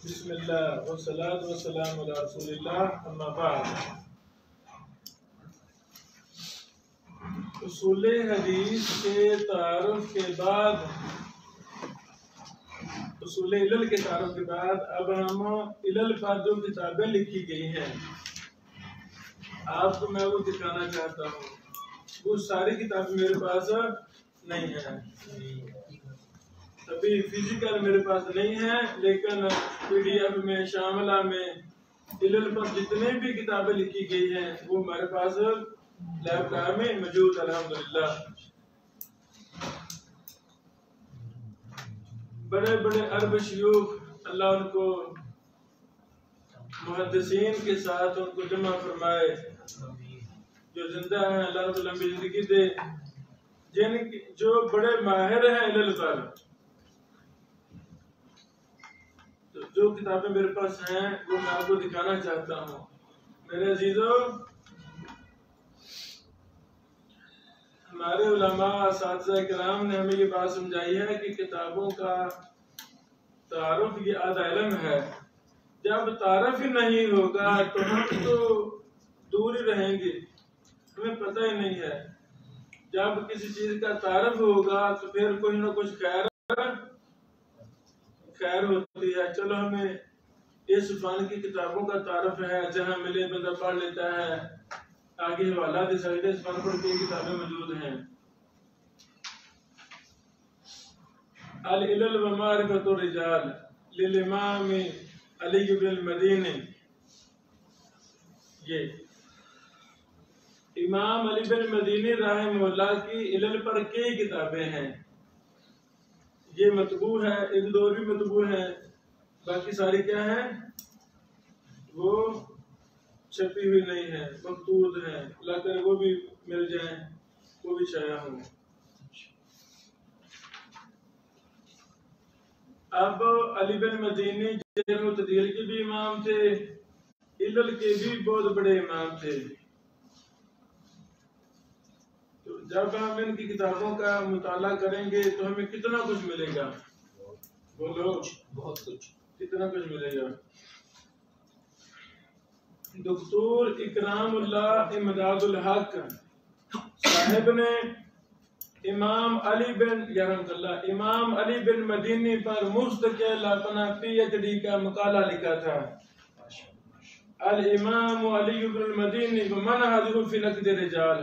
بسم اللہ والصلاة والسلام علی رسول اللہ اما بعد۔ اصول حدیث کے تعارف کے بعد، اصول علل کے تعارف کے بعد اب ہم علل پر جو کتابیں لکھی گئی ہیں آپ کو میں وہ دکھانا چاہتا ہوں۔ وہ ساری کتابیں میرے پاس نہیں ہیں، ابھی فزیکل میرے پاس نہیں ہے، لیکن پی ڈی ایف میں شاملہ میں علل پر جتنے بھی کتابیں لکھی گئی ہیں وہ ہمارے پاس لیب ٹاپ میں موجود الحمدللہ۔ بڑے بڑے عرب شیوخ اللہ ان کو محدثین کے ساتھ ان کو جمع فرمائے، جو زندہ ہیں اللہ ان کو لمبی زندگی دے، جو بڑے ماہر ہیں علل پر۔ جو کتابیں میرے پاس ہیں وہ میں آپ کو دکھانا چاہتا ہوں۔ میرے عزیزوں، ہمارے علماء اساتذہ کرام نے ہمیں یہ بات سمجھائی ہے کہ کتابوں کا تعارف یہ آدھا علم ہے۔ جب تعارف ہی نہیں ہوگا تو ہم تو دور ہی رہیں گے، ہمیں پتہ ہی نہیں ہے۔ جب کسی چیز کا تعارف ہوگا تو پھر کوئی نہ کچھ خیر ہوتی ہے۔ چلو ہمیں اس فن کی کتابوں کا تعارف ہے، جہاں ملے بندہ پڑھ لیتا ہے، آگے حوالہ دے سکتے، اس فن پر کئی کتابیں موجود ہیں۔ العلل و معرفت الرجال للامام علی بن المدینی، یہ امام علی بن مدینی رحمہ اللہ کی علل پر کئی کتابیں ہیں۔ یہ مطبوع ہے، ایک دو بھی مطبوع ہیں، باقی ساری کیا ہیں وہ چھپی ہوئی نہیں ہے، مخطوط ہیں، لیکن وہ بھی مل جائیں، وہ بھی شائع ہوں۔ اب علی بن مدینی جرح و تعدیل کے بھی امام تھے، علل کے بھی بہت بڑے امام تھے۔ تو جب ہم ان کی کتابوں کا مطالعہ کریں گے تو ہمیں کتنا کچھ ملے گا، بولو بہت کچھ، کتنا کچھ ملے گا۔ دکتور اکرام اللہ امداد الحق صاحب نے امام علی بن مدینی پر مستقل اپنا پی ایچ ڈی کا مقالہ لکھا تھا، الامام علی بن المدینی ومنہجہ فی نقد الرجال۔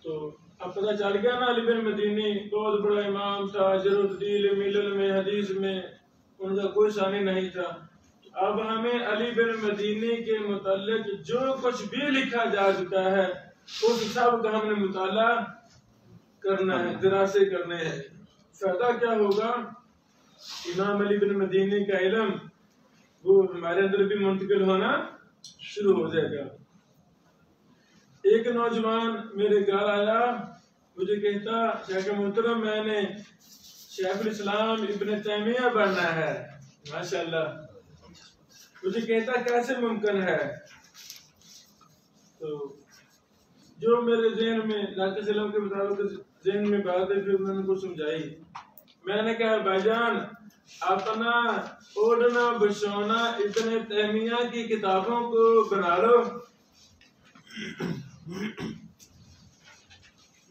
تو اب پتہ چل گیا نا، علی بن مدینی بہت بڑا امام تھا، جرح و تعدیل ملل میں حدیث میں ان کا کوئی ثانی نہیں تھا۔ اب ہمیں علی بن مدینی کے متعلق جو کچھ بھی لکھا جا چکا ہے اس سب کا ہم نے مطالعہ کرنا ہے، دراسے کرنے ہیں۔ فائدہ کیا ہوگا؟ امام علی بن مدینی کا علم وہ ہمارے اندر بھی منتقل ہونا شروع ہو جائے گا۔ ایک نوجوان میرے گھر آیا، مجھے کہتا شیخ محترم میں نے شیخ الاسلام ابن تیمیہ بننا ہے۔ ماشاءاللہ، مجھے کہتا کیسے ممکن ہے؟ تو جو میرے ذہن میں ناقص علم کے مطابق ذہن میں بات ہے، پھر میں نے کو سمجھائی۔ میں نے کہا بھائی جان، اپنا اوڑھنا بچھونا ابن تیمیہ کی کتابوں کو بنا لو،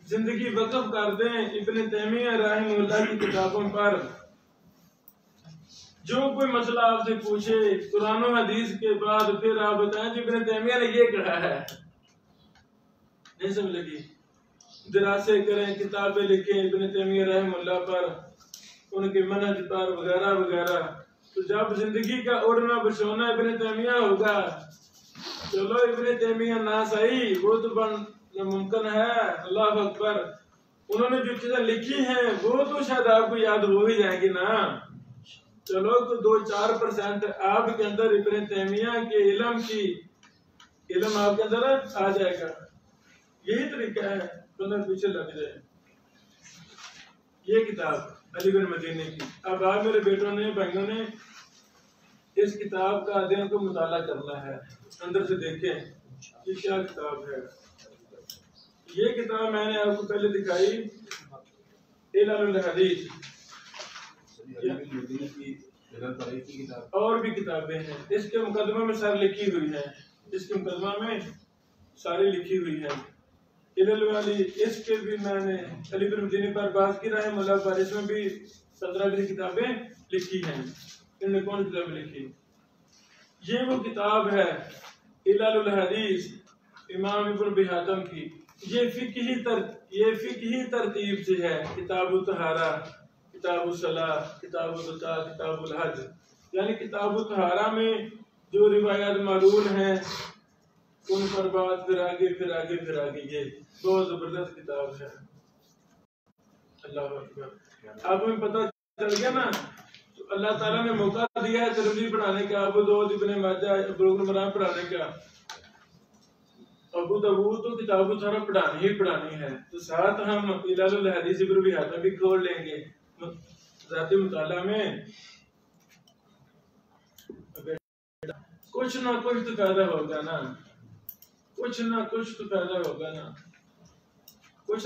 زندگی وقف کر دیں ابن تیمیہ رحمہ اللہ کی کتابوں پر۔ جو کوئی مسئلہ آپ سے پوچھے قرآن و حدیث کے بعد پھر آپ بتائیں کہ ابن تیمیہ نے یہ کہا ہے۔ نہیں سمجھ لگی؟ دراسے کریں، کتابیں لکھیں ابن تیمیہ رحمہ اللہ پر، ان کے منہج پر وغیرہ وغیرہ۔ تو جب زندگی کا اڑنا بچھونا ابن تیمیہ ہوگا، چلو ابن تیمیہ نہ صحیح، وہ تو ممکن ہے، اللہ اکبر، انہوں نے جو چیزیں لکھی ہیں وہ تو شاید آپ کو یاد ہو ہی جائیں گی نا۔ چلو تو 2-4% آپ کے اندر ابن تیمیہ کے علم آپ کے اندر آ جائے گا۔ یہی طریقہ ہے، بندہ پیچھے لگ جائے۔ یہ کتاب علی بن مدینی کی، اب آپ میرے بیٹوں نے بھائیوں نے اس کتاب کا دن کو مطالعہ کرنا ہے، اندر سے دیکھیں یہ کیا کتاب ہے۔ یہ کتاب میں نے آپ کو پہلے دکھائی، علل الحدیث، اور بھی کتابیں ہیں، اس کے مقدمہ میں ساری لکھی ہوئی ہیں، اس کے مقدمہ میں ساری لکھی ہوئی ہیں۔ علل والی اس کے بھی میں نے علی بن مدینی پر بات کی رحمہ اللہ پر، اس میں بھی 17 کتابیں لکھی ہیں۔ ان نے کون کتابیں لکھی؟ یہ وہ کتاب ہے علل الحدیث امام ابن ابی حاتم کی۔ یہ فقہی ترتیب سے ہے، کتاب الطہارہ، کتاب الصلاۃ، کتاب الزکوٰۃ، کتاب الحج، یعنی کتاب الطہارہ میں جو روایات معلول ہیں ان پر بات، پھر آگے یہ بہت زبردست کتاب ہے۔ اللہ اکبر۔ اب ہمیں پتہ چل گیا نا، تو اللہ تعالیٰ نے موقع دیا ہے ترمذی پڑھانے کا، ابو داؤد، ابن ماجہ، بلوغ المرام پڑھانے کا، ابو داؤد تو کتاب الطہارہ پڑھانی ہے، تو ساتھ ہم علل الحدیث ابن ابی حاتم بھی کھول لیں گے ذاتی مطالعہ میں۔ کچھ نہ کچھ تو فائدہ ہوگا نا، کچھ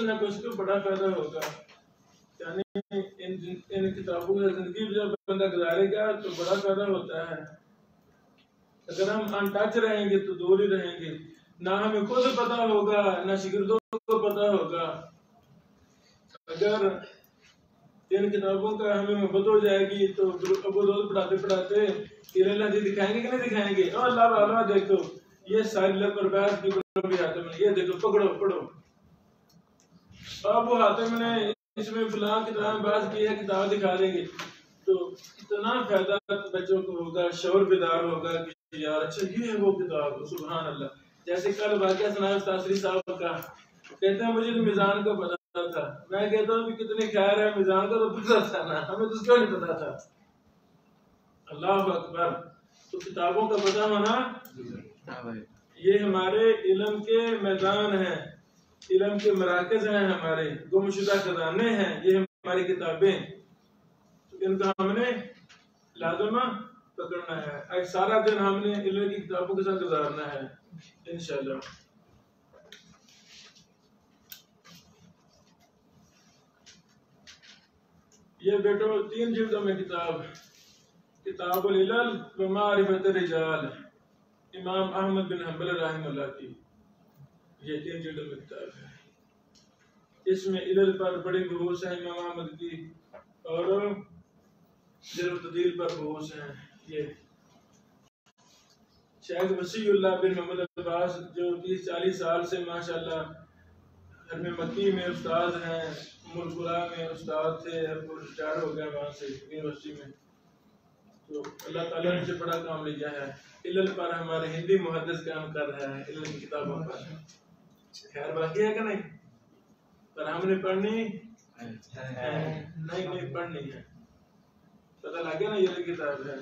نہ کچھ تو بڑا فائدہ ہوگا۔ یعنی ان کتابوں سے زندگی جب بندہ گزارے گا تو بڑا فائدہ ہوتا ہے۔ اگر ہم ان ٹچ رہیں گے تو دور ہی رہیں گے، نہ ہمیں خود پتا ہوگا نہ شاگردوں کو پتا ہوگا۔ اگر ان کتابوں کا ہمیں محبت ہو جائے گی تو ابو داؤد پڑھاتے علل الحدیث دکھائیں گے کہ نہیں دکھائیں گے؟ او اللہ والا دیکھو یہ ساری پر بحث کی بھی حاتم نے، یہ دیکھو پڑھو۔ ابو حاتم نے اس میں فلاں کتاب میں بات کی ہے، کتاب دکھا دیں گے تو اتنا فائدہ بچوں کو ہوگا، شعور بیدار ہوگا کہ یار اچھا یہ ہے وہ کتاب، سبحان اللہ۔ جیسے کل واقعہ سنایا استاذری صاحب کا، کہتے ہیں مجھے تو میزان کا پتا تھا، میں کہتا ہوں کہ کتنے خیر ہے، میزان کا تو پتا تھا نا، ہمیں تو اس کا نہیں پتا تھا۔ اللہ اکبر۔ تو کتابوں کا پتہ ہونا یہ ہمارے علم کے میدان ہیں، علم کے مراکز ہیں، ہمارے گمشدہ خزانے ہیں یہ ہماری کتابیں، ان کا ہم نے لازمہ پکڑنا ہے۔ آج سارا دن ہم نے علم کی کتابوں کے ساتھ گزارنا ہے انشاءاللہ۔ یہ بیٹو 3 جلدوں میں کتاب العلل و معرفت الرجال امام احمد بن حنبل رحمہ اللہ کی، یہ 3 جلدوں میں کتاب ہے۔ اس میں علل پر بڑی بحوث ہے امام احمد کی، اور جرح و تعدیل پر بحوث ہیں۔ یہ شیخ وسیع اللہ بن محمد عباس جو 30-40 سال سے ماشاءاللہ حرم مکی میں استاد ہیں، ام القرآن میں استاد تھے، اب وہ ریٹائر ہو گئے وہاں سے یونیورسٹی میں، تو اللہ تعالیٰ نے سے بڑا کام لیا ہے۔ علل پر ہمارے ہندی محدث کام کر رہا ہے، علل کی کتابوں پر، خیر باقی ہے کہ نہیں؟ پر ہم نے پڑھنی نہیں پڑھنی ہے، پتہ لگے نا یہ کتاب ہے،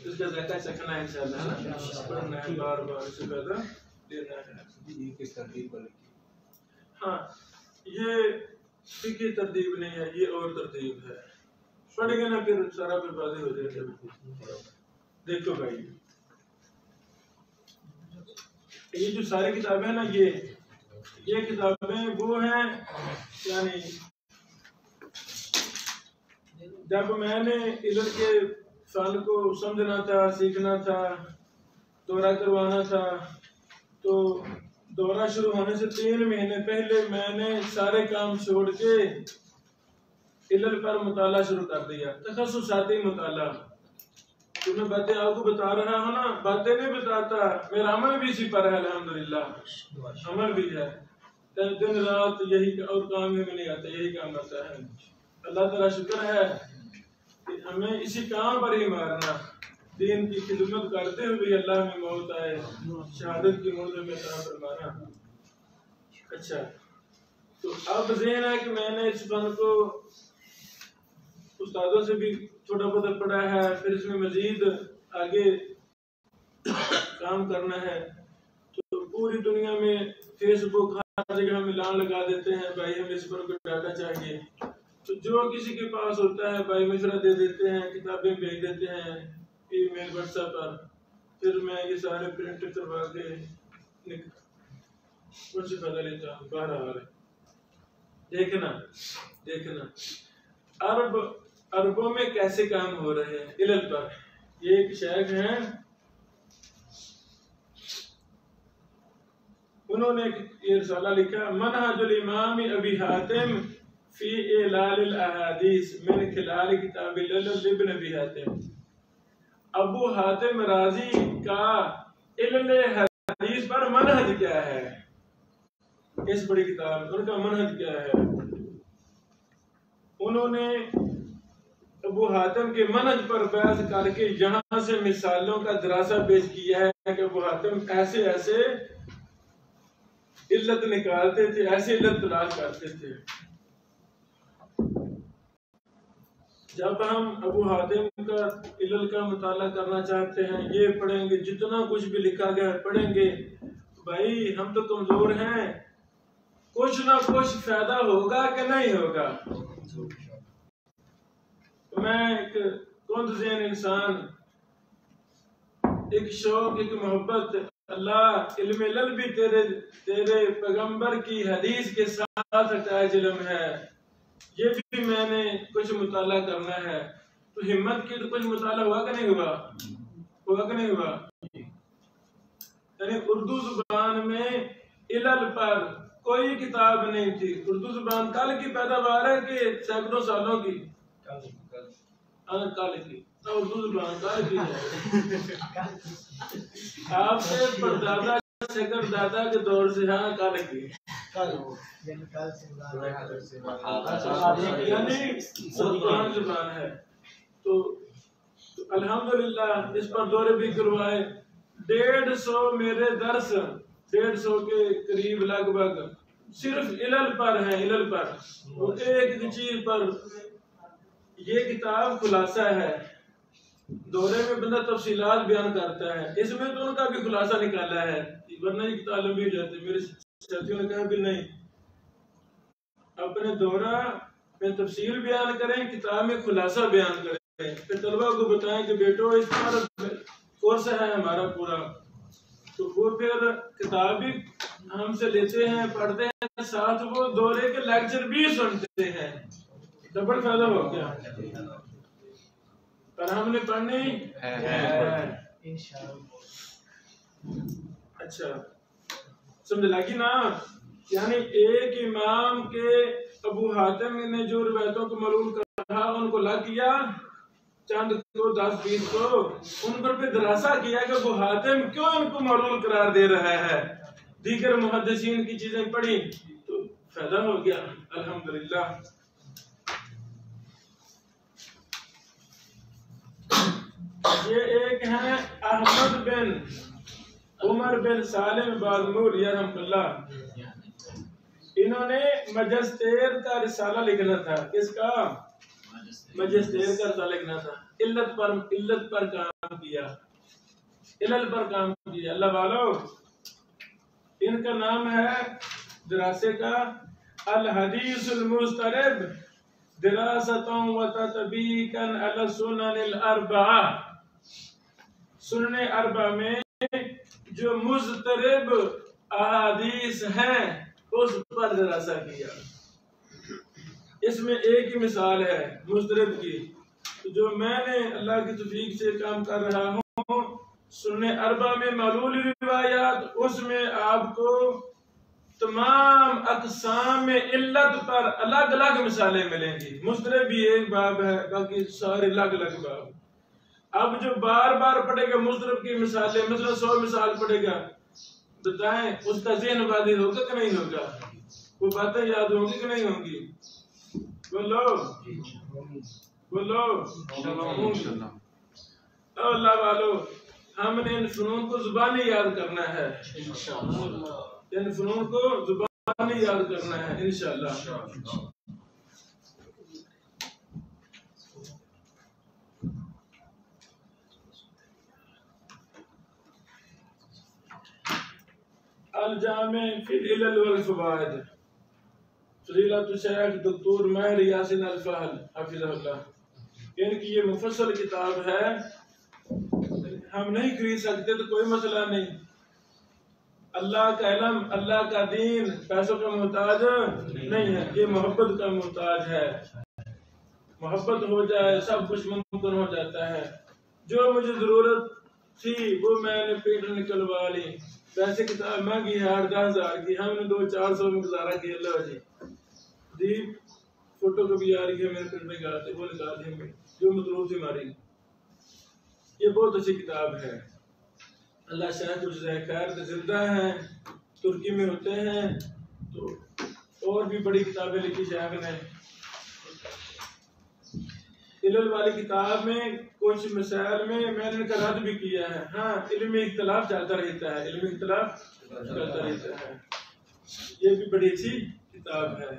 اس کا ذائقہ چکھنا ہے انشاءاللہ، ہے نا، پڑھنا ہے بار اس سے فائدہ لینا ہے۔ ہاں یہ فقہی ترتیب نہیں ہے، یہ اور ترتیب ہے، پڑھ گے نا پھر سارا بربادی ہو جائے گا۔ دیکھو بھائی یہ جو ساری کتابیں ہیں نا، یہ کتابیں وہ ہیں، یعنی جب میں نے علم کے فن کو سمجھنا تھا، سیکھنا تھا، دورہ کروانا تھا، تو دورہ شروع ہونے سے 3 مہینے پہلے میں نے سارے کام چھوڑ کے علل پر مطالعہ شروع کر دیا، تخصصاتی مطالعہ۔ تو میں باتیں آپ کو بتا رہا ہوں نا، باتیں نہیں بتاتا، میرا عمل بھی اسی پر ہے، الحمدللہ عمل بھی ہے، دن رات یہی اور کام میں نہیں آتا، یہی کام آتا ہے۔ اللہ تعالیٰ شکر ہے کہ ہمیں اسی کام پر ہی مارنا، دین کی خدمت کرتے ہوئے اللہ میں موت آئے، شہادت کی موت میں عطا فرمانا۔ اچھا تو اب ذہن ہے کہ میں نے اس فن کو استادوں سے بھی تھوڑا بہت پڑھا ہے، پھر اس میں مزید آگے کام کرنا ہے، تو پوری دنیا میں فیس بک ہر جگہ ہم اعلان لگا دیتے ہیں، بھائی ہمیں اس پر کوئی ڈاٹا چاہیے، تو جو کسی کے پاس ہوتا ہے بھائی مشورہ دے دیتے ہیں، کتابیں بھیج دیتے ہیں ای میل واٹس ایپ پر، پھر میں یہ سارے پرنٹ کروا کے ان سے فائدہ لیتا ہوں۔ بہرحال دیکھنا عربوں میں کیسے کام ہو رہے ہیں علل پر. یہ ایک شیخ ہیں، انہوں نے یہ رسالہ لکھا منہج الامام ابی حاتم فی اعلال الاحادیث من خلال کتاب العلل ابن ابی حاتم. ابو حاتم رازی کا علل حدیث پر منہج کیا ہے، اس بڑی کتاب ان کا منہج کیا ہے. انہوں نے ابو حاتم کے منہج پر بحث کر کے یہاں سے مثالوں کا دراسہ پیش کیا ہے کہ ابو حاتم ایسے ایسے علت نکالتے تھے، ایسے علت تلاش کرتے تھے. جب ہم ابو حاتم کا علل کا مطالعہ کرنا چاہتے ہیں، یہ پڑھیں گے، جتنا کچھ بھی لکھا گیا ہے پڑھیں گے، بھائی ہم تو کمزور ہیں، کچھ نہ کچھ فائدہ ہوگا کہ نہیں ہوگا. میں ایک کند ذہن انسان، ایک شوق، ایک محبت، اللہ علم علل بھی تیرے پیغمبر کی حدیث کے ساتھ اٹیچ علم ہے، یہ بھی میں نے کچھ مطالعہ کرنا ہے. تو ہمت کی تو کچھ مطالعہ ہوا کہ نہیں ہوا، ہوا کہ نہیں ہوا. یعنی اردو زبان میں علل پر کوئی کتاب نہیں تھی. اردو زبان کل کی پیداوار ہے کہ سینکڑوں سالوں کی، کل کی اردو زبان کل کی ہے. آپ کے پردادا شکر دادا کے دور سے ہاں کل کی، یعنی زبان زبان ہے. تو الحمدللہ اس پر دورے بھی کروائے. 150 میرے درس 150 کے قریب لگ بھگ صرف علل پر ہیں، علل پر. اور ایک چیز پر یہ کتاب خلاصہ ہے. دورے میں بندہ تفصیلات بیان کرتا ہے، اس میں تو ان کا بھی خلاصہ نکالا ہے، ورنہ یہ کتاب لمبی ہو جاتی. میرے ساتھیوں نے کہا بھی نہیں، اپنے دورہ میں تفصیل بیان کریں، کتاب میں خلاصہ بیان کریں، پھر طلبہ کو بتائیں کہ بیٹو اس پر کورس ہے ہمارا پورا. تو وہ پھر کتاب بھی ہم سے لیتے ہیں، پڑھتے ہیں، ساتھ وہ دورے کے لیکچر بھی سنتے ہیں. ڈبل فائدہ ہو گیا. پر ہم نے پڑھنی ہے. اچھا سمجھ لگی نا. یعنی ایک امام کے ابو حاتم نے جو روایتوں کو معلوم کہا، ان کو لگ گیا چند کو 10-20 کو، ان پر پھر دراسہ کیا کہ ابو حاتم کیوں ان کو معلوم قرار دے رہا ہے. دیگر محدثین کی چیزیں پڑھی تو فائدہ ہو گیا الحمدللہ. یہ ایک ہیں احمد بن عمر بن سالم بازمول رحمۃ اللہ. انہوں نے مجسٹیر کا رسالہ لکھنا تھا. کس کا؟ مجسٹیر کا رسالہ لکھنا تھا. علت پر کام کیا، علل پر کام کیا. اللہ والو، ان کا نام ہے دراسے کا الحدیث المسترب دراستوں و تطبیقاً علی السنن الاربعہ. سنن اربع میں جو مضطرب احادیث ہیں اس پر دراسہ کیا. اس میں ایک ہی مثال ہے مضطرب کی، جو میں نے اللہ کی توفیق سے کام کر رہا ہوں. سنن اربع میں معلول روایات، اس میں آپ کو تمام اقسام علت پر الگ الگ مثالیں ملیں گی. مضطرب بھی ایک باب ہے، باقی سارے الگ الگ باب. اب جو بار بار پڑھے گا مضطرب کی مثالیں، مثلا 100 مثال پڑھے گا، بتائیں اس کا ذہن واضح ہوگا کہ نہیں ہوگا؟ وہ باتیں یاد ہوں گی کہ نہیں ہوں گی؟ بولو بولو. اللہ والو، ہم نے ان فنون کو زبانی یاد کرنا ہے، ان فنون کو زبانی یاد کرنا ہے انشاءاللہ. الجامع فی العلل والفوائد، فضیلۃ الشیخ دکتور ماہر یاسین الفہل حفظہ اللہ. ان کی یہ مفصل کتاب ہے، ہم نہیں خرید سکتے تو کوئی مسئلہ نہیں. اللہ کا علم، اللہ کا دین پیسوں کا محتاج نہیں ہے، یہ محبت کا محتاج ہے. محبت ہو جائے سب کچھ ممکن ہو جاتا ہے. جو مجھے ضرورت تھی وہ میں نے پیٹ نکلوا لی. ویسے کتاب مہنگی ہے 8-10 ہزار کی, ہم نے 200-400 میں گزارا کیا. اللہ جی دیپ فوٹو کو بھی آ رہی ہے میرے پیٹ میں گاتے وہ نکال دیں گے جو مطلوب تھی ہماری. یہ بہت اچھی کتاب ہے. اللہ شاید کچھ خیر زندہ ہیں, ترکی میں ہوتے ہیں, تو اور بھی بڑی کتابیں لکھی شیخ نے. علل والی کتاب میں کچھ مسائل میں نے ان کا رد بھی کیا ہے. ہاں علمی اختلاف چلتا رہتا ہے, علمی اختلاف چلتا رہتا ہے. یہ بھی بڑی اچھی کتاب ہے,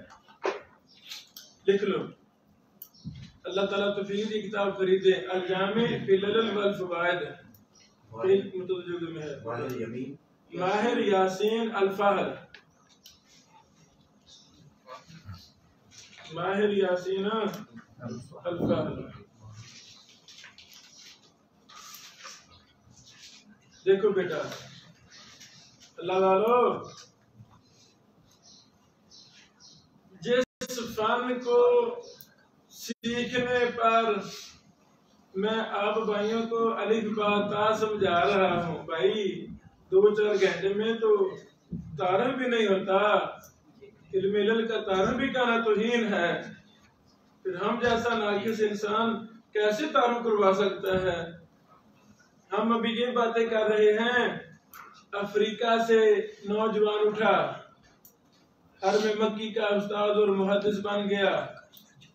لکھ لو. اللہ تعالیٰ توفیق دی کتاب خریدے. الجامع فی العلل والفوائد مترجم میں ہے ماہر یاسین الفہد. ماہر یاسین الفہد. دیکھو بیٹا اللہ والو, جس فن کو سیکھنے پر میں آپ بھائیوں کو الف با تا سمجھا رہا ہوں, بھائی 2-4 گھنٹے میں تو تعارف بھی نہیں ہوتا. علم علل کا تعارف بھی کرنا توہین ہے. پھر ہم جیسا ناقص انسان کیسے تعارف کروا سکتا ہے؟ ہم ابھی یہ باتیں کر رہے ہیں. افریقہ سے نوجوان اٹھا, حرم مکی کا استاد اور محدث بن گیا,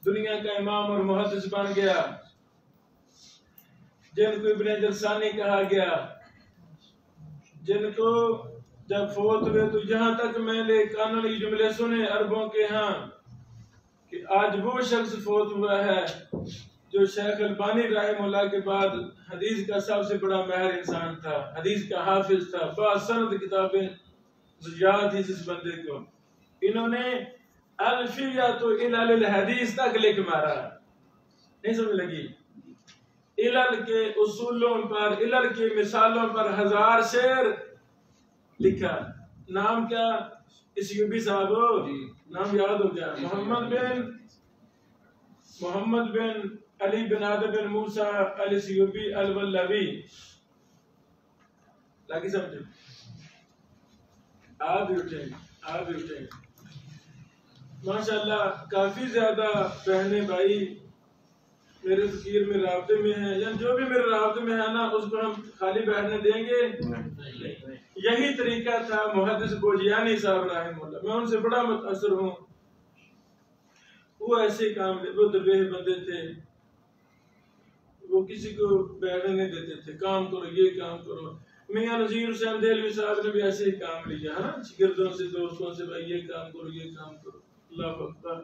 دنیا کا امام اور محدث بن گیا, جن کو ابن جرثانی کہا گیا, جن کو جب فوت ہوئے تو یہاں تک میں نے کانوں یہ جملے سنے عربوں کے ہاں کہ آج وہ شخص فوت ہوا ہے جو شیخ البانی رحمہ اللہ کے بعد حدیث کا سب سے بڑا ماہر انسان تھا, حدیث کا حافظ تھا, باسند کتابیں یاد تھی جس بندے کو. انہوں نے الفیہ تو علل الحدیث تک لکھ مارا. نہیں سمجھ لگی؟ علل کے اصولوں پر, علل کی مثالوں پر 1000 شعر لکھا. نام کیا؟ اسیوبی صاحب ہو, نام یاد ہو گیا. محمد بن علی بن عادل بن موسیٰ الاسیوبی الولوی. تاکہ سمجھو آپ بھی اٹھیں. ماشاءاللہ کافی زیادہ بہنیں بھائی میرے فقیر میں رابطے میں ہیں, یعنی جو بھی میرے رابطے میں ہے نا اس کو ہم خالی بیٹھنے دیں گے. یہی طریقہ تھا محدث بوجیانی صاحب رحمہ اللہ, میں ان سے بڑا متاثر ہوں. وہ ایسے کام, وہ درویش بندے تھے, وہ کسی کو بیٹھنے نہیں دیتے تھے, کام کرو یہ کام کرو. میاں نذیر حسین دہلوی صاحب نے بھی ایسے ہی کام لیا ہے نا, شاگردوں سے دوستوں سے, بھائی یہ کام کرو یہ کام کرو. اللہ اکبر.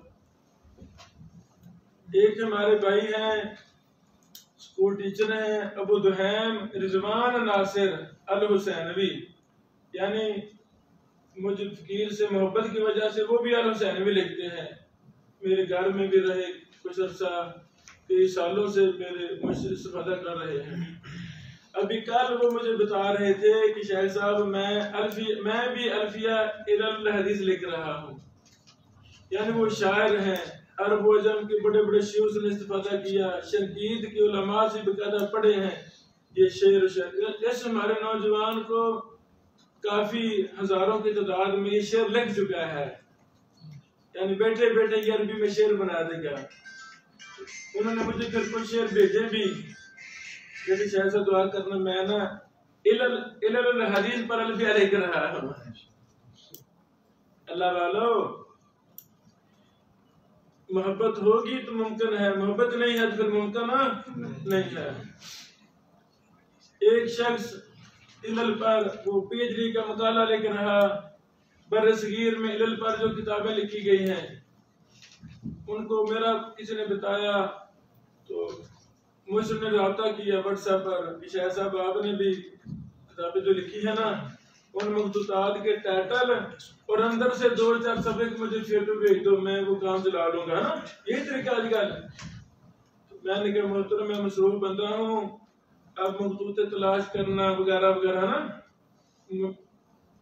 ایک ہمارے بھائی ہیں اسکول ٹیچر ہیں, ابو دحیم رضوان ناصر الحسینوی, یعنی مجھے فقیر سے محبت کی وجہ سے وہ بھی الحسینوی لکھتے ہیں. میرے گھر میں بھی رہے کچھ عرصہ, کئی سالوں سے میرے مجھ سے استفادہ کر رہے ہیں. ابھی کل وہ مجھے بتا رہے تھے کہ شیخ صاحب میں بھی الفیہ علل الحدیث لکھ رہا ہوں. یعنی وہ شاعر ہیں, عرب و عجم کے بڑے بڑے شعر سے استفادہ کیا, شنقیط کے علماء سے باقاعدہ پڑھے ہیں یہ شعر و شاعر. اس ہمارے نوجوان کو کافی ہزاروں کی تعداد میں یہ شعر لکھ چکا ہے, یعنی بیٹھے بیٹھے یہ عربی میں شعر بنا دے گا. انہوں نے مجھے پھر کچھ شعر بھیجے بھی, جیسے شاید سے دعا کرنا, میں نا علل الحدیث پر الفیہ لکھ رہا ہوں. اللہ والو محبت ہوگی تو ممکن ہے, محبت نہیں ہے تو پھر ممکن نہیں ہے. ایک شخص علل پر وہ پی ایچ ڈی کا مطالعہ لکھ رہا, بر صغیر میں علل پر جو کتابیں لکھی گئی ہیں ان کو میرا کسی نے بتایا, تو مجھ سے نے رابطہ کیا واٹس ایپ پر کہ شاہ صاحب آپ نے بھی کتابیں جو لکھی ہے نا ان مخطوطات کے ٹائٹل اور اندر سے 2-4 صفحے مجھے فوٹو بھیج دو, میں وہ کام چلا لوں گا نا. یہی طریقہ آج کل. میں نے کہا محترم میں مصروف بندہ ہوں, اب مخطوطے تلاش کرنا وغیرہ وغیرہ نا,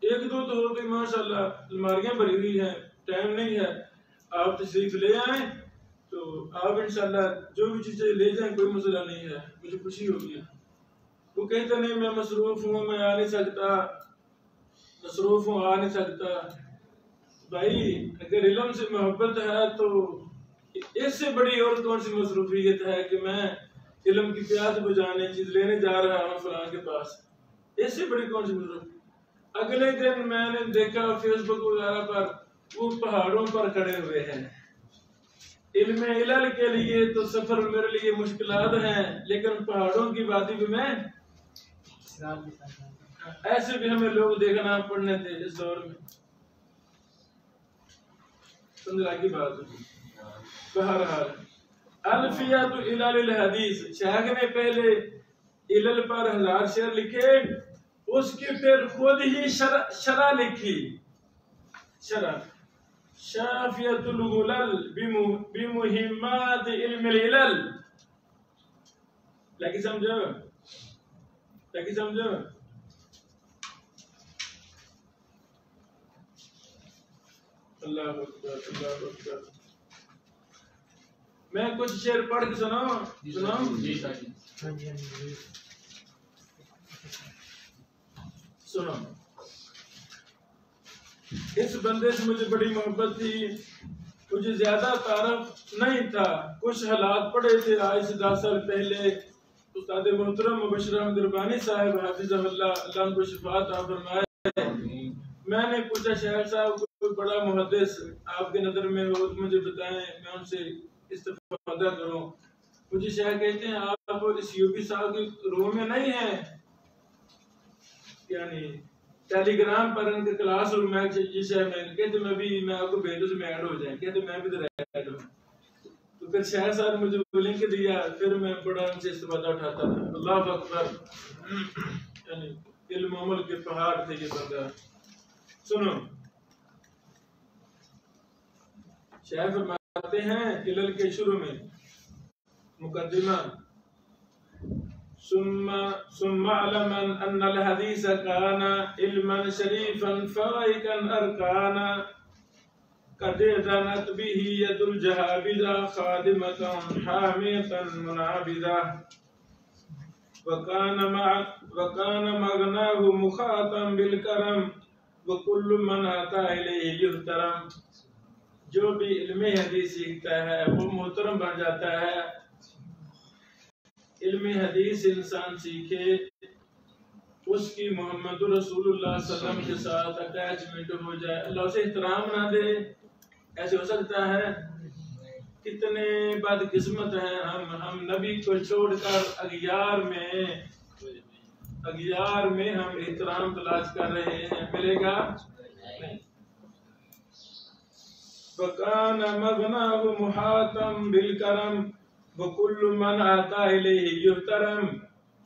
1-2 تو ہو گئی ماشاء اللہ, الماریاں بھری ہوئی ہیں, ٹائم نہیں ہے. آپ تشریف لے آئیں تو آپ انشاءاللہ جو بھی چیزیں لے جائیں کوئی مسئلہ نہیں ہے، مجھے خوشی ہوگی۔ وہ کہتے نہیں میں مصروف ہوں، میں آ نہیں سکتا، مصروف ہوں آ نہیں سکتا۔ بھائی اگر علم سے محبت ہے تو اس سے بڑی اور کون سی مصروفیت ہے کہ میں علم کی پیاس بجانے چیز لینے جا رہا ہوں فلاں کے پاس، اس سے بڑی کون سی مصروفیت۔ اگلے دن میں نے دیکھا فیس بک وغیرہ پر وہ پہاڑوں پر کھڑے ہوئے ہیں، علم علل کے لیے تو سفر میرے لیے مشکلات ہیں، لیکن پہاڑوں کی وادی بھی میں ایسے بھی ہمیں لوگ دیکھنا پڑنے تھے اس دور میں۔ سندرا کی بات بہرحال الفیات علل الحدیث، شیخ نے پہلے علل پر 1000 شعر لکھے، اس کی پھر خود ہی شرح لکھی، شرح شافیت الغلل بمہمات علم العلل۔ لگی سمجھو، لگی سمجھو۔ اللہ اکبر، اللہ اکبر۔ میں کچھ شعر پڑھ کے سناؤں؟ سنو۔ اس بندے سے مجھے بڑی محبت تھی، مجھے زیادہ تعارف نہیں تھا، کچھ حالات پڑے تھے آج سے 10 سال پہلے۔ استاد محترم مبشر احمد ربانی صاحب حافظہ اللہ ان کو شفا عطا فرمائے، میں نے پوچھا شیخ صاحب کوئی بڑا محدث آپ کے نظر میں ہو تو مجھے بتائیں، میں ان سے استفادہ کروں۔ مجھے شیخ کہتے ہیں آپ اس یو پی صاحب کے روم میں نہیں ہیں، یعنی ٹیلی گرام پر ان کے کلاس روم میں کہتے میں آپ کو بھیجوں سے میں ایڈ ہو جائیں، کہتے میں بھی ادھر ایڈ ہوں۔ تو پھر شیخ صاحب مجھے لنک دیا، پھر میں بڑا ان سے استفادہ اٹھاتا تھا۔ اللہ اکبر، یعنی علم عمل کے پہاڑ تھے یہ بندہ۔ سنو، شیخ فرماتے ہیں علل کے شروع میں مقدمہ، ثم علم ان الحدیث کان علما شریفا فائقا ارکانا قد اذنت به ید الجہابذہ خادمۃ حامیۃ منابذہ وکان مغناہ مخاطم بالکرم وکل من آتا الیہ یحترم۔ جو بھی علم حدیث سیکھتا ہے وہ محترم بن جاتا ہے۔ علم حدیث انسان سیکھے، اس کی محمد رسول اللہ صلی اللہ علیہ وسلم کے ساتھ اٹیچمنٹ ہو جائے، اللہ اسے احترام نہ دے، ایسے ہو سکتا ہے؟ کتنے بدقسمت ہیں ہم نبی کو چھوڑ کر اغیار میں ہم احترام تلاش کر رہے ہیں، ملے گا نہیں۔ وَكَانَ مَغْنَاهُ مُحَاطًا بِالْكَرَمِ وَكُلُّ مَنْ آتَى إِلَيْهِ يُحْتَرَمُ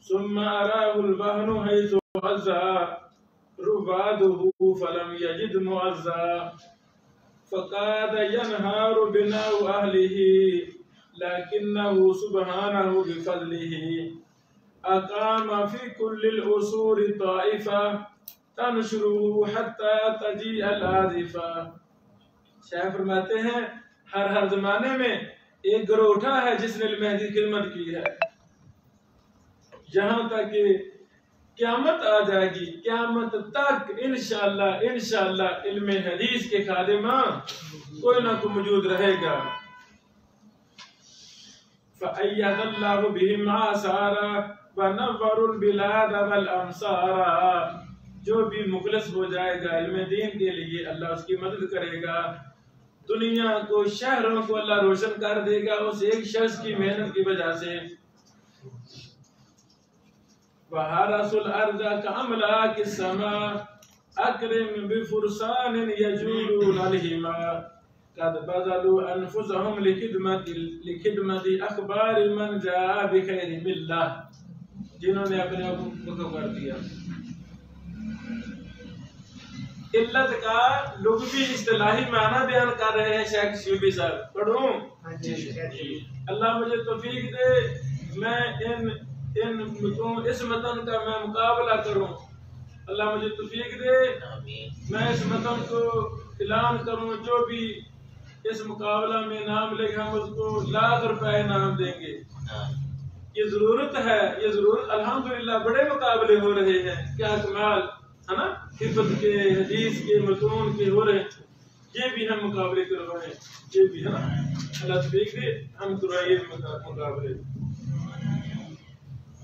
ثُمَّ أَرَاهُ الْوَهْنُ حَيْثُ عَزَّى رُبَادُهُ فَلَمْ يَجِدْ مُعَزَّى فَقَادَ يَنْهَارُ بِنَاءُ أَهْلِهِ لَكِنَّهُ سُبْحَانَهُ بِفَضْلِهِ أَقَامَ فِي كُلِّ الْعُصُورِ طَائِفَةً تَنْشُرُهُ حَتَّى تَجِيءَ الْآزِفَةُ۔ شیخ فرماتے ہیں ہر زمانے میں ایک گروہ اٹھا ہے جس نے علم حدیث کی خدمت کی ہے، جہاں تک کہ قیامت آ جائے گی، قیامت تک انشاءاللہ علم حدیث کے خادمہ کوئی نہ کوئی موجود رہے گا۔ فَأَيَّدَ اللَّهُ بِهِمْ آثَارًا وَنَوَّرُ الْبِلَادَ وَالْأَمْصَارَ۔ جو بھی مخلص ہو جائے گا علم دین کے لیے اللہ اس کی مدد کرے گا، دنیا کو شہروں کو اللہ روشن کر دے گا اس ایک شخص کی محنت کی وجہ سے۔ وَحَرَسُ الْأَرْضَ كَأَمْلَاكِ السَّمَاءِ أَكْرِمْ بِفُرْسَانٍ يَجُولُونَ الْهِمَا قَدْ بَذَلُوا أَنفُسَهُمْ لِخِدْمَةِ أَخْبَارِ مَنْ جَاءَ بِخَيْرِ مِلَّةٍ، جنہوں نے اپنے آپ کو وقف کر دیا۔ علت کا لغوی اصطلاحی معنی بیان کر رہے ہیں شیخ سیوبی صاحب، پڑھوں؟ اللہ مجھے توفیق دے میں اس متن کا میں مقابلہ کروں، اللہ مجھے توفیق دے میں اس متن کو اعلان کروں، جو بھی اس مقابلہ میں نام لے کے ہم اس کو لاکھ روپے انعام دیں گے. یہ ضرورت ہے، یہ ضرورت. الحمدللہ بڑے مقابلے ہو رہے ہیں، کیا کمال ہے نا، حفظ کے، حدیث کے، متون کے ہو رہے ہیں. یہ بھی ہم مقابلے کروائیں، یہ بھی ہے نا، اللہ توفیق دے ہم کرائیے مقابلے.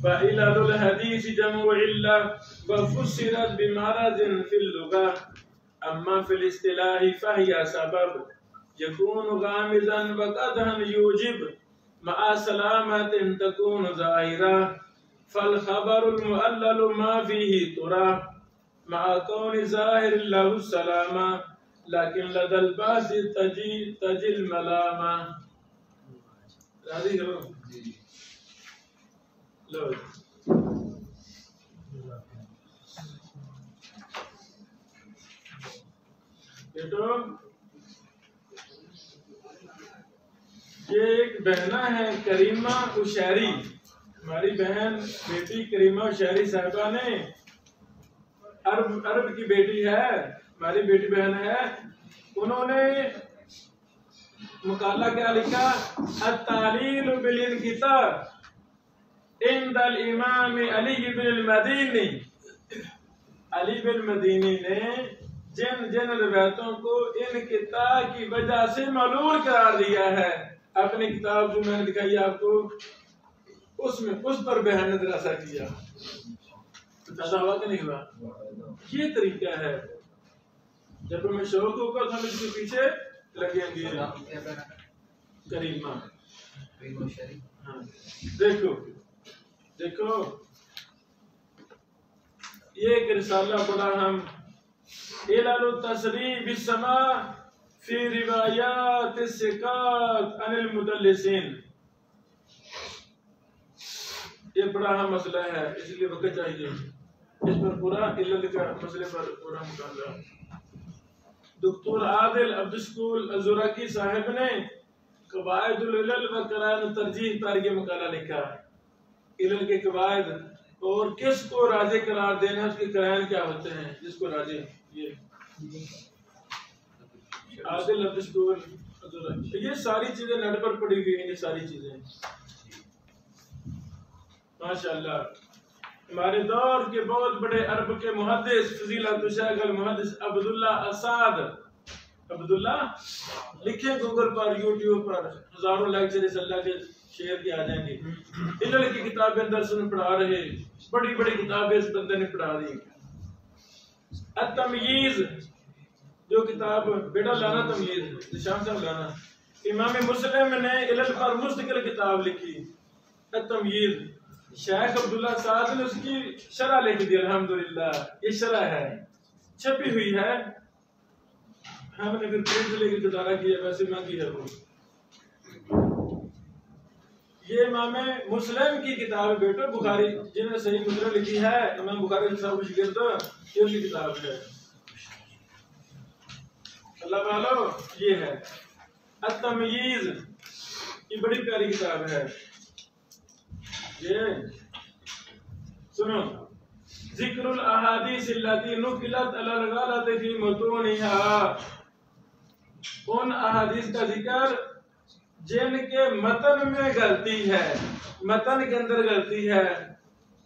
وَإِلَّةُ الْحَدِيثِ جَمْعُ عِلَّةٍ وَفُسِّرَتْ بِمَرَضٍ فِي اللُّغَةِ أَمَّا فِي الْاصْطِلَاحِ فَهِيَ سَبَبٌ يَكُونُ غَامِضًا وَقَدْحًا يُوجِبُ مَعَ سَلَامَةٍ تَكُونُ ظَاهِرَةً فَالْخَبَرُ الْمُعَلَّلُ مَا فِيهِ تُرَى مَعَ كَوْنِ ظَاهِرٍ لَهُ السَّلَامَةُ لَكِنْ لَدَى الْبَعْضِ تَجِي الْمَلَامَةُ. راضی ہو؟ لو بیٹو، یہ ایک بہنہ ہے کریمہ اشعری، ہماری بہن بیٹی کریمہ اشعری صاحبہ نے، عرب کی بیٹی ہے، ہماری بیٹی بہن ہے. انہوں نے مقالہ کیا لکھا؟ التعلیل بالانکسار عند الامام علی بن المدینی. علی بن مدینی نے جن روایتوں کو انقطاع کی وجہ سے معلول قرار دیا ہے، اپنی کتاب جو میں نے دکھائی آپ کو، اس میں اس پر بہن نے دراسہ کیا. ایسا ہوا کہ نہیں ہوا؟ یہ طریقہ ہے. جب ہمیں شوق ہوگا تو ہم اس کے پیچھے لگیں گے. کریمہ، ہاں دیکھو یہ ایک رسالہ پڑھا ہم، علل التصریح بالسماع فی روایات الثقات عن المدلسین. یہ بڑا اہم مسئلہ ہے، اس لیے وقت چاہیے اس پر پورا علل کا مسئلے پر پورا مطالعہ. دکتور عادل عبدالشکور الزرقی صاحب نے قواعد العلل و قرائن الترجیح پر یہ مقالہ لکھا. علل کے قواعد اور کس کو راجح قرار دینا، اس کے قرائن کیا ہوتے ہیں جس کو راجح. یہ عادل عبدالشکور الزرقی، یہ ساری چیزیں نیٹ پر پڑی ہوئی ہیں، یہ ساری چیزیں ماشاءاللہ. ہمارے دور کے بہت بڑے عرب کے محدث فضیلت الشیخ المحدث عبداللہ اسعد، عبداللہ لکھیں گوگل پر، یوٹیوب پر، ہزاروں لیکچر اس اللہ کے شیئر کے آ جائیں گے. علل کی کتابیں درس میں پڑھا رہے، بڑی بڑی کتابیں اس بندے نے پڑھا دی. التمییز جو کتاب بیٹا لانا، تمییز نشان صاحب لانا، امام مسلم نے علل پر مستقل کتاب لکھی التمییز. شیخ عبداللہ سعد نے اس کی شرح لکھ دی. الحمدللہ یہ شرح ہے، چھپی ہوئی ہے. ہم نے پھر پرنٹ لے کے گزارا کیا، ویسے مہنگی ہے وہ. یہ امام مسلم کی کتاب ہے بیٹو. بخاری جنہوں نے صحیح مسلم لکھی ہے، امام بخاری صاحب کو شگرد، یہ ان کی کتاب ہے. اللہ والو یہ ہے التمییز، یہ بڑی پیاری کتاب ہے. یہ سنو، ذکر الاحادیث التي نقلت على الغلط في متونها، ان احادیث کا ذکر جن کے متن میں غلطی ہے، متن کے اندر غلطی ہے،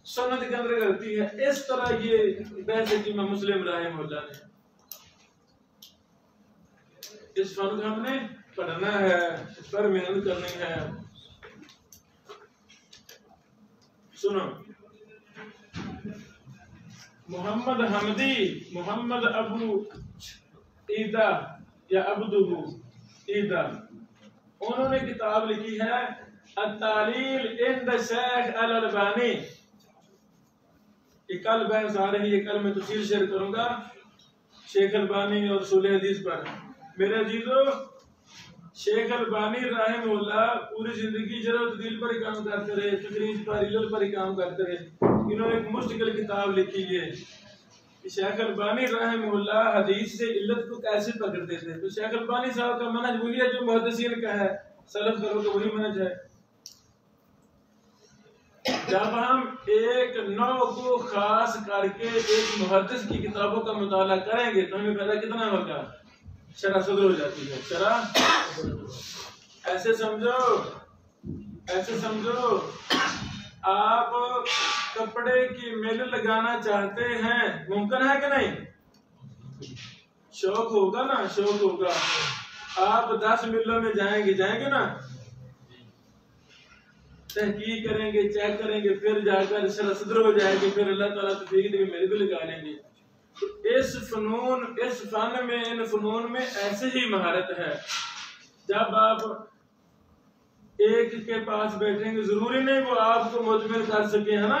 سند کے اندر غلطی ہے. اس طرح یہ بحث کی امام مسلم رحمہ اللہ نے. اس فن کو ہم نے پڑھنا ہے، اس پر محنت کرنی ہے. سنو، محمد حمدی، محمد ابو عیدہ یا عبدہ عیدہ، انہوں نے کتاب لکھی ہے التعلیل عند شیخ الالبانی. یہ کل بحث آ رہی ہے، کل میں تفصیل شیئر کروں گا شیخ البانی اور اصول حدیث پر. میرے عزیزو، شیخ البانی رحمہ اللہ پوری زندگی جرح و تعدیل پر ہی کام کرتے رہے، تخریج پر، علل پر ہی کام کرتے رہے. انہوں نے ایک مستقل کتاب لکھی ہے. شیخ البانی رحمہ اللہ حدیث سے علت کو کیسے پکڑتے تھے. تو شیخ البانی صاحب کا منہج وہی ہے جو محدثین کا ہے، سلف کرو تو وہی منہج ہے. جب ہم ایک نوع کو خاص کر کے ایک محدث کی کتابوں کا مطالعہ کریں گے تو ہمیں فائدہ کتنا ہوگا؟ شرح صدر ہو جاتی ہے. شرح ایسے سمجھو آپ کپڑے کی میل لگانا چاہتے ہیں، ممکن ہے کہ نہیں؟ شوق ہوگا نا، شوق ہوگا. آپ 10 ملوں میں جائیں گے نا، تحقیق کریں گے، چیک کریں گے، پھر جا کر شرح صدر ہو جائے گی، پھر اللہ تعالیٰ توفیق دے میل بھی لگا لیں گے. اس فن میں، ان فنون میں ایسے ہی مہارت ہے. جب آپ ایک کے پاس بیٹھیں گے، ضروری نہیں وہ آپ کو مطمئن کر سکے، ہے نا.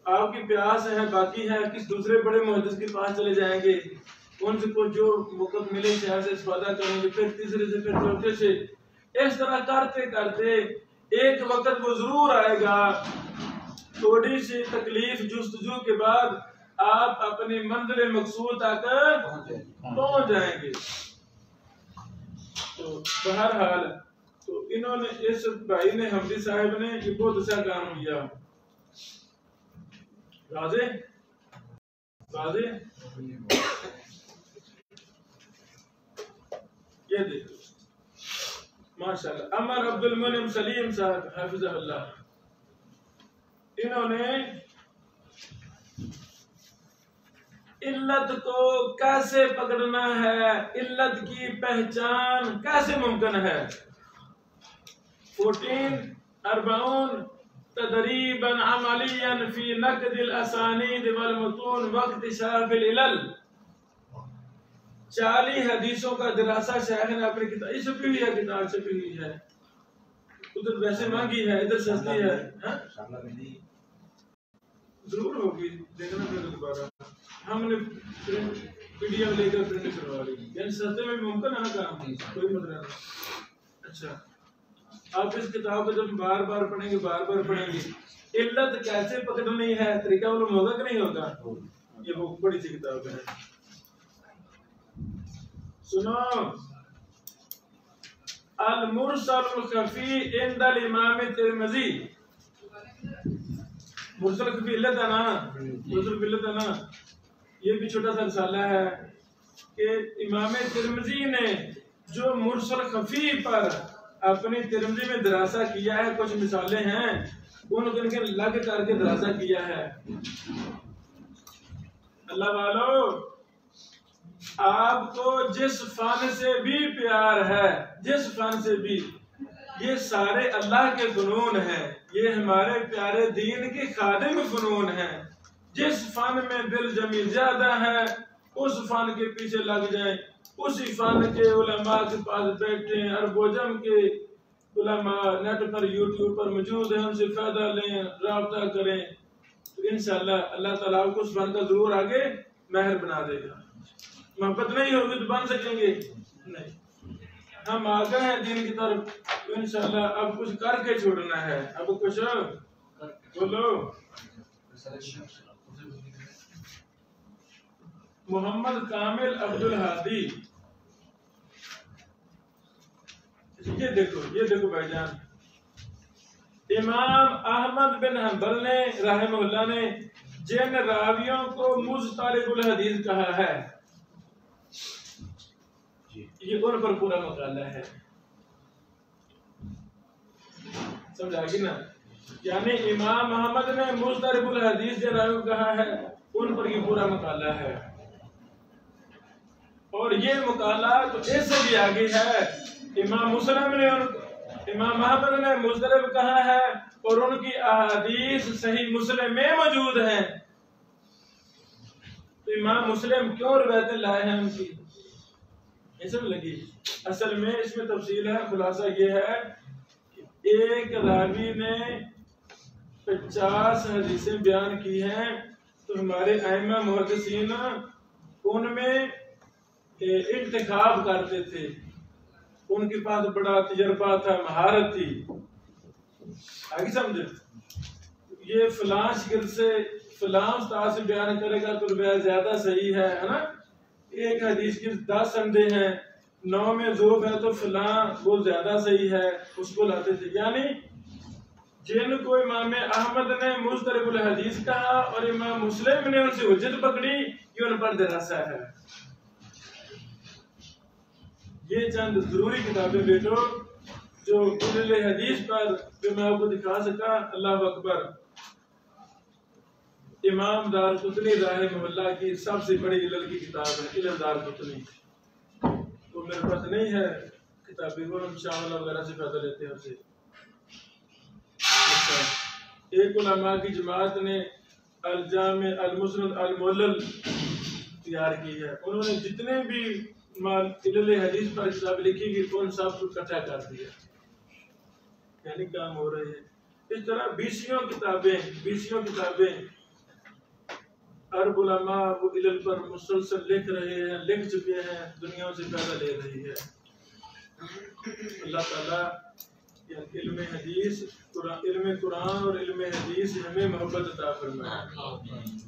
آپ کی پیاس ہے، باقی ہے، کس دوسرے بڑے محدث کے پاس چلے جائیں گے، ان سے کچھ جو وقت ملے شہر سے استفادہ کریں گے، پھر تیسرے سے، پھر چوتھے سے، اس طرح کرتے کرتے ایک وقت وہ ضرور آئے گا، تھوڑی سی تکلیف جستجو کے بعد آپ اپنی منزل مقصود تک پہنچ جائیں گے. تو بہرحال تو انہوں نے، اس بھائی نے، حمدی صاحب نے یہ بہت اچھا کام کیا. واضح یہ دیکھو ماشاءاللہ. عمر عبد المنعم سلیم صاحب حفظہ اللہ، انہوں نے علت کو کیسے پکڑنا ہے، علت کی پہچان کیسے ممکن ہے، 1440 تدریبا عملیا فی نقد الاسانید والمتون واکتشاف العلل. 40 حدیثوں کا دراسہ شیخ نے اپنی کتاب، یہ چھپی ہوئی ہے، کتاب چھپی ہوئی ہے، ادھر ویسے مہنگی ہے، ادھر سستی ہے، ضرور ہوگی، دیکھنا پھر دوبارہ. ہم نے پی ڈی ایف لے کر پرنٹ کروا لی، یعنی سستے میں ممکن ہے نا کام، کوئی مطلب نہیں. اچھا، آپ اس کتاب کو جب بار بار پڑھیں گے، علت کیسے پکڑنی ہے، طریقہ معلوم ہوگا کہ نہیں ہوگا. یہ وہ بڑی سی کتاب ہے. سنو، المرسل الخفی عند الامام الترمذی. مرسل خفی علت ہے نا، یہ بھی چھوٹا سا رسالہ ہے کہ امام ترمذی نے جو مرسل خفی پر اپنی ترمذی میں دراسہ کیا ہے، کچھ مثالیں ہیں ان کے لگ کر کے دراسہ کیا ہے. اللہ والو، آپ کو جس فن سے بھی پیار ہے، جس فن سے بھی، یہ سارے اللہ کے فنون ہیں، یہ ہمارے پیارے دین کے خادم فنون ہیں. جس فن میں دل جمی زیادہ ہے اس فن کے پیچھے لگ جائیں، اسی فن کے علماء کے پاس بیٹھیں، عرب و عجم کے علماء نیٹ پر، یوٹیوب پر موجود ہیں، ان سے فائدہ لیں، رابطہ کریں، تو انشاءاللہ اللہ تعالیٰ کو اس فن کا ضرور آگے ماہر بنا دے گا. محبت نہیں ہوگی تو بن سکیں گے نہیں. ہم آگے ہیں دین کی طرف، تو انشاءاللہ اب کچھ کر کے چھوڑنا ہے. اب کچھ بولو. محمد کامل عبد الہادی، یہ دیکھو بھائی جان، امام احمد بن حنبل نے رحمہ اللہ نے جن راویوں کو مصطلح الحدیث کہا ہے، یہ ان پر پورا مقالہ ہے. سمجھا گی نا؟ یعنی امام احمد نے مصطلح الحدیث جن راویوں کو کہا ہے، ان پر یہ پورا مقالہ ہے. اور یہ مقالہ تو اس سے بھی آگے ہے. امام احمد نے مصطلح کہا ہے اور ان کی احادیث صحیح مسلم میں موجود ہیں. تو امام مسلم کیوں روایتیں لائے ہیں ان کی، ایسے میں لگی. اصل میں اس میں تفصیل ہے، خلاصہ یہ ہے کہ ایک راوی نے 50 حدیثیں بیان کی ہیں، تو ہمارے ائمہ محدثین ان میں انتخاب کرتے تھے. ان کے پاس بڑا تجربہ تھا، مہارت تھی. آگے سمجھے، یہ فلاں شکل سے فلاں استاد سے بیان کرے گا تو روایت زیادہ صحیح ہے نا. ایک حدیث کی 10 سندیں ہیں، 9 میں ذوب ہے تو فلاں وہ زیادہ صحیح ہے، اس کو لاتے تھے. یعنی جن کو امام احمد نے مصطلح الحدیث کہا اور امام مسلم نے ان سے حجت پکڑی، یہ ان پر دراسہ ہے. یہ چند ضروری کتابیں بیٹو جو اہل حدیث پر جو میں آپ کو دکھا سکا. اللہ اکبر. امام دارقطنی رحمہ اللہ کی سب سے بڑی علل کی کتاب ہے علل دارقطنی. وہ میرے پاس نہیں ہے کتابیں، وہ ہم شاہ وغیرہ سے فائدہ لیتے ہیں اسے. ایک علماء کی جماعت نے الجامع المسند المعلل تیار کی ہے. انہوں نے جتنے بھی علل حدیث پر کتاب لکھی گئی ان سب کو اکٹھا کر دیا، یعنی کام ہو رہے ہیں. اس طرح بیسیوں کتابیں عرب علماء وہ علل پر مسلسل لکھ رہے ہیں، لکھ چکے ہیں، دنیا سے فائدہ لے رہی ہے. اللہ تعالیٰ علم حدیث، علم قرآن اور علم حدیث سے ہمیں محبت عطا فرمائے.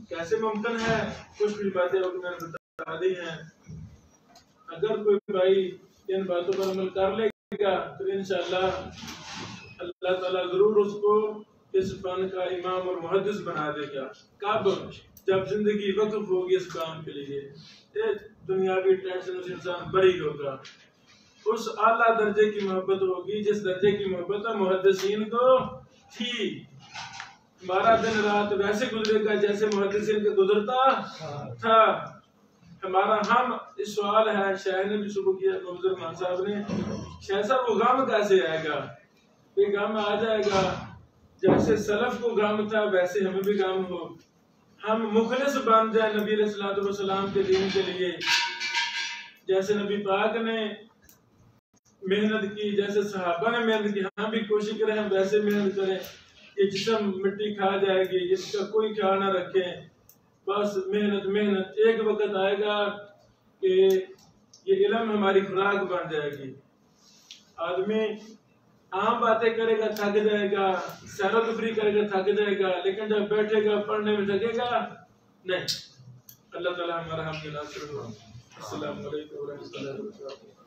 کیسے ممکن ہے؟ کچھ بھی باتیں میں نے بتا دی ہیں. اگر کوئی بھائی ان باتوں پر عمل کر لے گا تو انشاءاللہ اللہ تعالیٰ ضرور اس کو اس فن کا امام اور محدث بنا دے گا. کب؟ جب زندگی وقف ہوگی اس کام کے لیے، دنیاوی ٹینشن سے انسان بری ہوگا. اس اعلیٰ درجے کی محبت ہوگی جس درجے کی محبت محدثین کو تھی. ہمارا دن رات ویسے گزرے گا جیسے محدثین کا گزرتا تھا. ہمارا ہم اس سوال ہے، شاہ نے بھی صبح کیا، مفضل مان صاحب نے، شاہ صاحب وہ غم کیسے آئے گا؟ یہ غم آ جائے گا جیسے سلف کو غم تھا ویسے ہمیں بھی غم ہو. ہم مخلص بن جائیں نبی علیہ الصلوۃ والسلام کے دین کے لیے. جیسے نبی پاک نے محنت کی، جیسے صحابہ نے محنت کی، ہم بھی کوشش کریں ہم ویسے محنت کریں. یہ جسم مٹی کھا جائے گی، اس کا کوئی خیال نہ رکھیں، بس محنت. ایک وقت آئے گا کہ یہ علم ہماری خوراک بن جائے گی. آدمی عام باتیں کرے گا تھک جائے گا، سیر و تفریح کرے گا تھک جائے گا، لیکن جب بیٹھے گا پڑھنے میں تھکے گا نہیں. اللہ تعالیٰ ہمارا ہم کے ناصر ہو. السلام علیکم ورحمۃ اللہ وبرکاتہ.